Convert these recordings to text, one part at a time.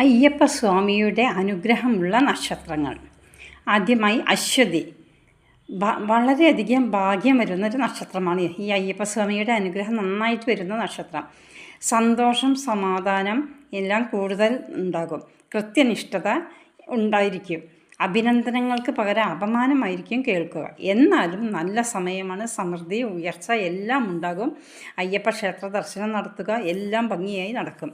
അയ്യപ്പസ്വാമിയുടെ അനുഗ്രഹമുള്ള നക്ഷത്രങ്ങൾ. ആദ്യമായി അശ്വതി. വളരെയധികം ഭാഗ്യം വരുന്നൊരു നക്ഷത്രമാണ് ഈ അയ്യപ്പസ്വാമിയുടെ അനുഗ്രഹം നന്നായിട്ട് വരുന്ന നക്ഷത്രം. സന്തോഷം, സമാധാനം എല്ലാം കൂടുതൽ ഉണ്ടാകും. കൃത്യനിഷ്ഠത ഉണ്ടായിരിക്കും. അഭിനന്ദനങ്ങൾക്ക് പകരം അപമാനമായിരിക്കും കേൾക്കുക. എന്നാലും നല്ല സമയമാണ്. സമൃദ്ധി, ഉയർച്ച എല്ലാം ഉണ്ടാകും. അയ്യപ്പ ക്ഷേത്ര ദർശനം നടത്തുക, എല്ലാം ഭംഗിയായി നടക്കും.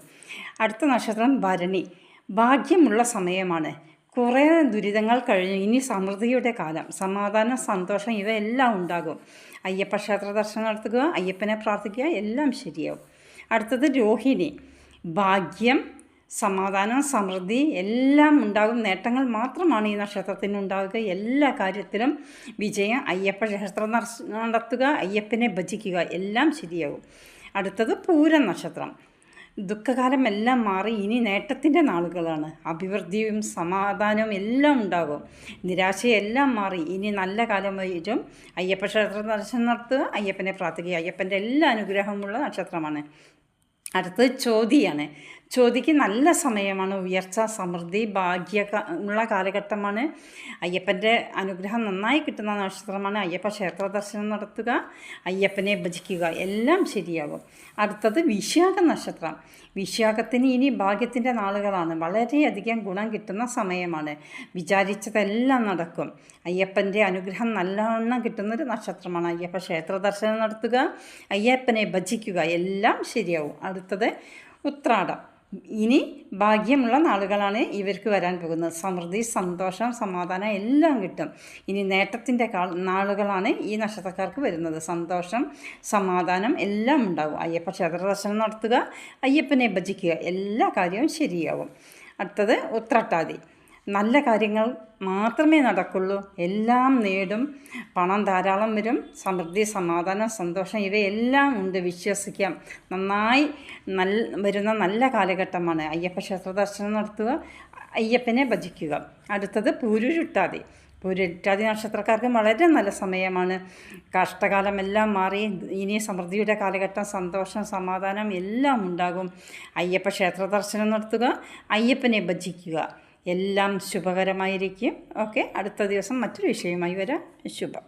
അടുത്ത നക്ഷത്രം ഭരണി. ഭാഗ്യമുള്ള സമയമാണ്. കുറേ ദുരിതങ്ങൾ കഴിഞ്ഞ് ഇനി സമൃദ്ധിയുടെ കാലം. സമാധാനം, സന്തോഷം ഇവയെല്ലാം ഉണ്ടാകും. അയ്യപ്പ ക്ഷേത്ര ദർശനം നടത്തുക, അയ്യപ്പനെ പ്രാർത്ഥിക്കുക, എല്ലാം ശരിയാവും. അടുത്തത് രോഹിണി. ഭാഗ്യം, സമാധാനം, സമൃദ്ധി എല്ലാം ഉണ്ടാകും. നേട്ടങ്ങൾ മാത്രമാണ് ഈ നക്ഷത്രത്തിന് ഉണ്ടാവുക. എല്ലാ കാര്യത്തിലും വിജയം. അയ്യപ്പ ക്ഷേത്രം നടത്തുക, അയ്യപ്പനെ ഭജിക്കുക, എല്ലാം ശരിയാകും. അടുത്തത് പൂരം നക്ഷത്രം. ദുഃഖകാലം എല്ലാം മാറി ഇനി നേട്ടത്തിൻ്റെ നാളുകളാണ്. അഭിവൃദ്ധിയും സമാധാനവും എല്ലാം ഉണ്ടാകും. നിരാശയെല്ലാം മാറി ഇനി നല്ല കാലം വരും. അയ്യപ്പ ക്ഷേത്ര ദർശനം നടത്തുക, അയ്യപ്പനെ പ്രാർത്ഥിക്കുക, അയ്യപ്പൻ്റെ എല്ലാ അനുഗ്രഹമുള്ള നക്ഷത്രമാണ്. അടുത്തത് ചോതിയാണ്. ചോതിക്ക് നല്ല സമയമാണ്. ഉയർച്ച, സമൃദ്ധി, ഉള്ള കാലഘട്ടമാണ്. അയ്യപ്പൻ്റെ അനുഗ്രഹം നന്നായി കിട്ടുന്ന നക്ഷത്രമാണ്. അയ്യപ്പ ക്ഷേത്ര ദർശനം നടത്തുക, അയ്യപ്പനെ ഭജിക്കുക, എല്ലാം ശരിയാകും. അടുത്തത് വിശാഖ നക്ഷത്രം. വിശാഖത്തിന് ഇനി ഭാഗ്യത്തിൻ്റെ നാളുകളാണ്. വളരെയധികം ഗുണം കിട്ടുന്ന സമയമാണ്. വിചാരിച്ചതെല്ലാം നടക്കും. അയ്യപ്പൻ്റെ അനുഗ്രഹം നല്ലവണ്ണം കിട്ടുന്നൊരു നക്ഷത്രമാണ്. അയ്യപ്പ ക്ഷേത്ര ദർശനം നടത്തുക, അയ്യപ്പനെ ഭജിക്കുക, എല്ലാം ശരിയാവും. അടുത്തത് ഉത്രാടം. ഇനി ഭാഗ്യമുള്ള നാളുകളാണ് ഇവർക്ക് വരാൻ പോകുന്നത്. സമൃദ്ധി, സന്തോഷം, സമാധാനം എല്ലാം കിട്ടും. ഇനി നേട്ടത്തിൻ്റെ നാളുകളാണ് ഈ നക്ഷത്രക്കാർക്ക് വരുന്നത്. സന്തോഷം, സമാധാനം എല്ലാം ഉണ്ടാകും. അയ്യപ്പ ക്ഷേത്ര ദർശനം നടത്തുക, അയ്യപ്പനെ ഭജിക്കുക, എല്ലാ കാര്യവും ശരിയാവും. അടുത്തത് ഉത്രട്ടാതി. നല്ല കാര്യങ്ങൾ മാത്രമേ നടക്കുള്ളൂ. എല്ലാം നേടും. പണം ധാരാളം വരും. സമൃദ്ധി, സമാധാനം, സന്തോഷം ഇവയെല്ലാം ഉണ്ട്. വിശ്വസിക്കാം. നന്നായി വരുന്ന നല്ല കാലഘട്ടമാണ്. അയ്യപ്പ ക്ഷേത്ര ദർശനം നടത്തുക, അയ്യപ്പനെ ഭജിക്കുക. അടുത്തത് പൂരുരുട്ടാതി. പൂരുരുട്ടാതി നക്ഷത്രക്കാർക്ക് വളരെ നല്ല സമയമാണ്. കഷ്ടകാലമെല്ലാം മാറി ഇനി സമൃദ്ധിയുടെ കാലഘട്ടം. സന്തോഷം, സമാധാനം എല്ലാം ഉണ്ടാകും. അയ്യപ്പ ക്ഷേത്ര ദർശനം നടത്തുക, അയ്യപ്പനെ ഭജിക്കുക, എല്ലാം ശുഭകരമായിരിക്കും. ഓക്കെ, അടുത്ത ദിവസം മറ്റൊരു വിഷയമായി വരാം. ശുഭം.